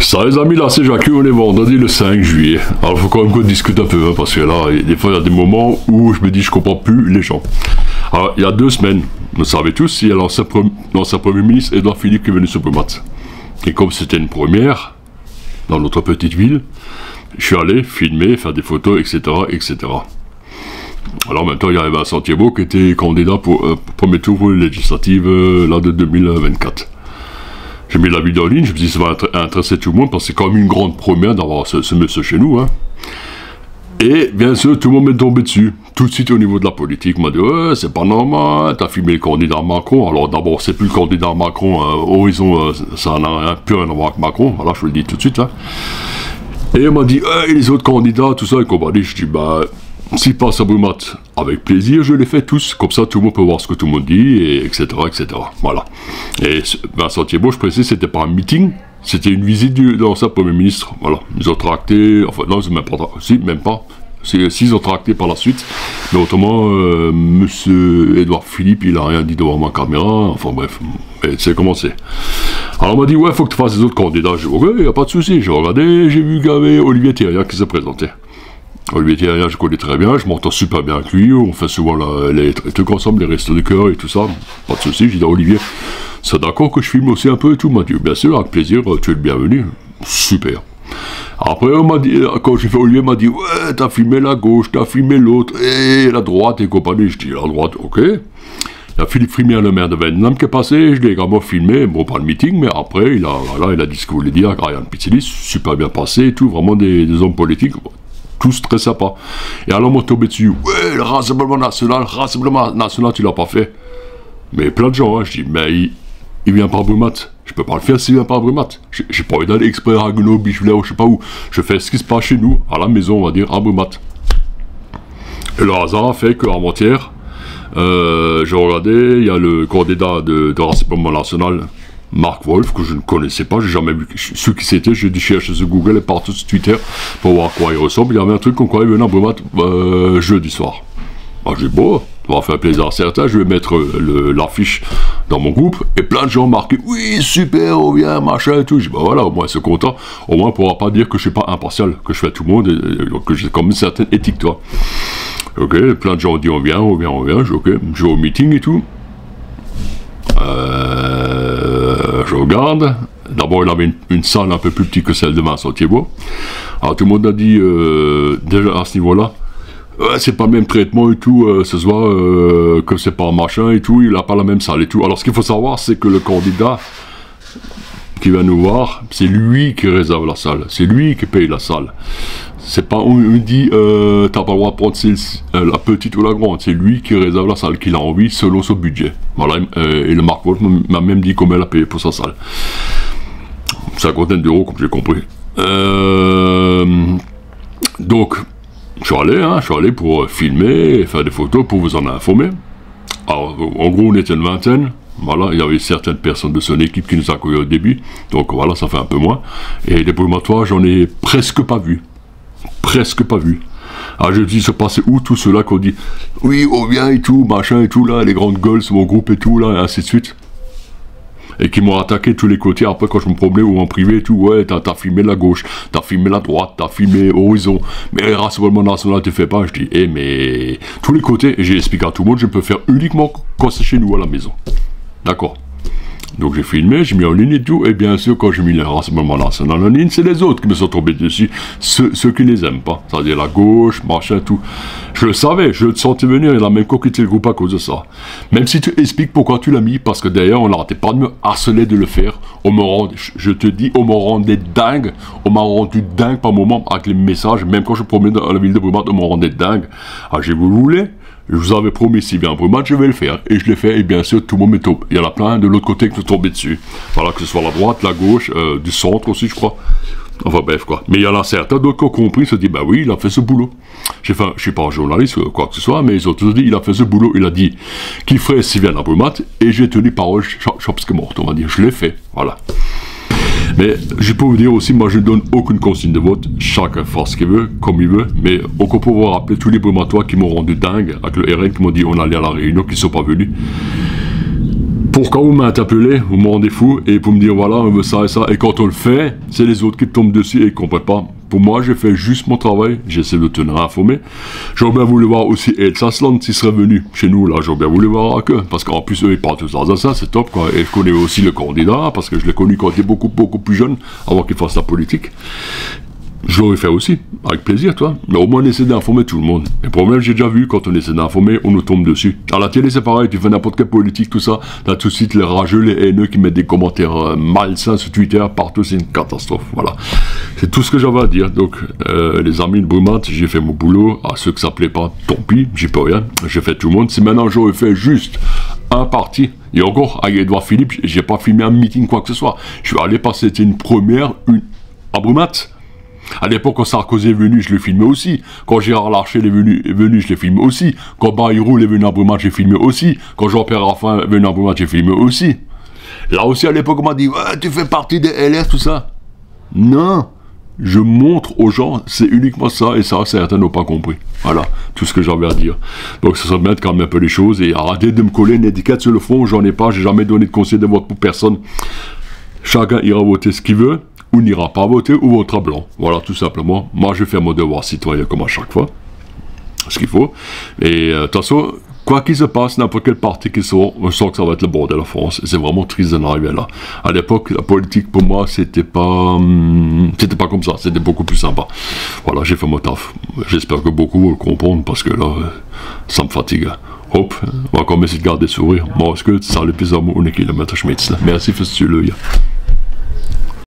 Ça les amis, là c'est Jacques, on est vendredi le 5 juillet. Alors il faut quand même qu'on discute un peu, hein, parce que là, des fois il y a des moments où je me dis je comprends plus les gens. Alors il y a 2 semaines, vous savez tous, il y a l'ancien Premier ministre Édouard Philippe qui est venu sur Brumath. Et comme c'était une première, dans notre petite ville, je suis allé filmer, faire des photos, etc. etc. Alors en même temps il y avait Vincent Thiébaut qui était candidat pour premier tour législative là de 2024. J'ai mis la vidéo en ligne, je me dis ça va intéresser tout le monde parce que c'est quand même une grande première d'avoir ce monsieur chez nous. Hein. Et bien sûr, tout le monde m'est tombé dessus. Tout de suite au niveau de la politique, on m'a dit ouais, c'est pas normal, t'as filmé le candidat Macron. Alors d'abord, c'est plus le candidat Macron, Horizon, ça n'a plus rien à voir avec Macron, voilà, je vous le dis tout de suite. Hein. Et on m'a dit, et les autres candidats, tout ça, et qu'on m'a dit, je dis, bah, s'ils passent à Brumath, avec plaisir, je les fais tous, comme ça tout le monde peut voir ce que tout le monde dit, et etc. etc. Voilà. Et Vincent Thiébaut, je précise, c'était pas un meeting, c'était une visite de l'ancien Premier ministre. Voilà. Ils ont tracté, enfin non, ils ont même pas, si, même pas. S'ils ont tracté par la suite, mais autrement, monsieur Édouard Philippe, il a rien dit devant ma caméra, enfin bref, c'est commencé. Alors on m'a dit, ouais, faut que tu fasses les autres candidats. J'ai dit, ok, y a pas de souci. J'ai regardé, j'ai vu qu'il y avait Olivier Thériault qui s'est présenté. Olivier Thériault, je connais très bien, je m'entends super bien avec lui, on fait souvent les trucs ensemble, les restos de cœur et tout ça, pas de souci. J'ai dit à Olivier, c'est d'accord que je filme aussi un peu et tout. Il m'a dit, bien sûr, avec plaisir, tu es le bienvenu. Super. Après, on m'a dit, quand j'ai fait Olivier, m'a dit, ouais, t'as filmé la gauche, t'as filmé l'autre, et la droite et compagnie. Je dis, la droite, ok. Il y a Philippe Frimière, le maire de Venlam, qui est passé, je l'ai également filmé, bon, pas le meeting, mais après, il a dit ce qu'il voulait dire avec Ryan Pitsilis, super bien passé et tout, vraiment des hommes politiques, tous très sympas. Et alors, on m'a tombé dessus, ouais, le Rassemblement National, tu l'as pas fait. Mais plein de gens, hein, je dis, mais il vient par Brumath. Je peux pas le faire s'il vient par Brumath. J'ai pas envie d'aller exprès à Haguenau, Bichevillers, ou je sais pas où. Je fais ce qui se passe chez nous, à la maison, on va dire, à Brumath. Et le hasard a fait qu'avant-hier, j'ai regardé, il y a le candidat de Rassemblement National, Marc Wolf, que je ne connaissais pas, j'ai jamais vu ce qui c'était, j'ai dû chercher sur Google et partout sur Twitter pour voir à quoi il ressemble. Il y avait un truc comme quoi il venait à Brumath jeudi soir. Alors j'ai dit, bon, ça va faire plaisir à certains, je vais mettre l'affiche dans mon groupe, et plein de gens marquent, oui, super, on vient, machin et tout. Je dis, bah voilà, au moins c'est content, au moins on pourra pas dire que je suis pas impartial, que je fais tout le monde, et que j'ai quand même une certaine éthique, toi. Ok, plein de gens ont dit, on vient, je dis, ok, je vais au meeting et tout. Je regarde, d'abord il avait une salle un peu plus petite que celle de Vincent Thiébaut. Alors tout le monde a dit, déjà à ce niveau-là, ouais, c'est pas le même traitement et tout, ce soir, que c'est pas un machin et tout, il a pas la même salle et tout. Alors ce qu'il faut savoir, c'est que le candidat qui vient nous voir, c'est lui qui réserve la salle, c'est lui qui paye la salle. C'est pas, on dit, t'as pas le droit de prendre la petite ou la grande, c'est lui qui réserve la salle qu'il a envie selon son budget. Voilà, et le Marc Wolf m'a même dit combien il a payé pour sa salle. 50 d'euros, comme j'ai compris. Donc, je suis allé pour filmer et faire des photos pour vous en informer. Alors, en gros, on était une vingtaine. Voilà, il y avait certaines personnes de son équipe qui nous accueillaient au début. Donc voilà, ça fait un peu moins. Et les brumatoires, j'en ai presque pas vu. Presque pas vu. Alors je me dis, se passait où tout cela qu'on dit, oui, on vient et tout, machin et tout, là, les grandes gueules, c'est mon groupe et tout, là, et ainsi de suite. Et qui m'ont attaqué de tous les côtés après quand je me promenais ou en privé et tout, ouais, t'as filmé la gauche, t'as filmé la droite, t'as filmé Horizon, mais Rassemblement National, tu fais pas. Je dis, mais tous les côtés, et j'ai expliqué à tout le monde, je peux faire uniquement quand c'est chez nous à la maison. D'accord. Donc j'ai filmé, j'ai mis en ligne et tout, et bien sûr quand j'ai mis le Rassemblement National en ligne, c'est les autres qui me sont tombés dessus, ceux qui les aiment pas, c'est-à-dire la gauche, machin, tout. Je le savais, je le sentais venir, il a même quitté le groupe à cause de ça. Même si tu expliques pourquoi tu l'as mis, parce que d'ailleurs on n'arrêtait pas de me harceler de le faire, je te dis, on me rendait dingue, on m'a rendu dingue par moment avec les messages, même quand je promenais dans la ville de Brumath, on me rendait dingue. Ah, je vous voulais. Je vous avais promis, s'il vient à Brumath, je vais le faire. Et je l'ai fait, et bien sûr, tout le monde me tombe. Il y en a plein de l'autre côté qui sont tombés dessus. Voilà, que ce soit la droite, la gauche, du centre aussi, je crois. Enfin bref, quoi. Mais il y en a certains d'autres qui ont compris, se disent, bah oui, il a fait ce boulot. Je suis pas un journaliste, quoi que ce soit, mais ils ont tous dit, il a fait ce boulot. Il a dit qu'il ferait s'il vient à Brumath, et j'ai tenu parole, chopske mort, on va dire. Je l'ai fait, voilà. Mais je peux vous dire aussi, moi je ne donne aucune consigne de vote, chacun fait ce qu'il veut, comme il veut, mais on peut pouvoir rappeler tous les brumatoires qui m'ont rendu dingue, avec le RN qui m'ont dit on allait à la réunion, qui ne sont pas venus. Pourquoi vous m'interpellez, vous me rendez fou, et pour me dire voilà, on veut ça et ça, et quand on le fait, c'est les autres qui tombent dessus et ils ne comprennent pas. Pour moi, j'ai fait juste mon travail, j'essaie de tenir informé. J'aurais bien voulu voir aussi Elsasland s'il serait venu chez nous, là, j'aurais bien voulu voir avec eux, parce qu'en plus, eux, ils parlent tous dans ça, c'est top, quoi. Et je connais aussi le candidat, parce que je l'ai connu quand il était beaucoup plus jeune, avant qu'il fasse la politique. Je l'aurais fait aussi, avec plaisir, toi. Mais au moins, on essaie d'informer tout le monde. Le problème, j'ai déjà vu, quand on essaie d'informer, on nous tombe dessus. À la télé, c'est pareil, tu fais n'importe quelle politique, tout ça, t'as tout de suite les rageux, les haineux qui mettent des commentaires malsains sur Twitter, partout, c'est une catastrophe, voilà. C'est tout ce que j'avais à dire. Donc, les amis de Brumath, j'ai fait mon boulot. À ceux que ça plaît pas, tant pis, j'ai pas rien. J'ai fait tout le monde. Si maintenant j'aurais fait juste un parti, et encore, avec Edouard Philippe, j'ai pas filmé un meeting, quoi que ce soit. Je suis allé passer, c'était une première, à Brumath. À l'époque, quand Sarkozy est venu, je l'ai filmé aussi. Quand Gérard Larcher est venu, je l'ai filmé aussi. Quand Bayrou est venu à Brumath, j'ai filmé aussi. Quand Jean-Pierre Raffarin est venu à Brumath, j'ai filmé aussi. Là aussi, à l'époque, on m'a dit ouais, tu fais partie des LR, tout ça. Non, je montre aux gens, c'est uniquement ça, et ça, certains n'ont pas compris. Voilà, tout ce que j'avais à dire. Donc, ça serait bien de calmer un peu les choses et arrêter de me coller une étiquette sur le front. J'en ai pas, j'ai jamais donné de conseil de vote pour personne. Chacun ira voter ce qu'il veut. Ou n'ira pas voter, ou votera blanc. Voilà, tout simplement. Moi, je fais mon devoir citoyen comme à chaque fois. Ce qu'il faut. Et de toute façon, quoi qu'il se passe, n'importe quel parti qui sort, on sent que ça va être le bordel de la France. Et c'est vraiment triste d'en arriver là. À l'époque, la politique, pour moi, c'était pas comme ça. C'était beaucoup plus sympa. Voilà, j'ai fait mon taf. J'espère que beaucoup vont le comprendre, parce que là, ça me fatigue. Hop, on va encore essayer de garder le sourire. Moi, est-ce que ça le plus à mon kilomètre, Schmitz. Merci, fais-tu le.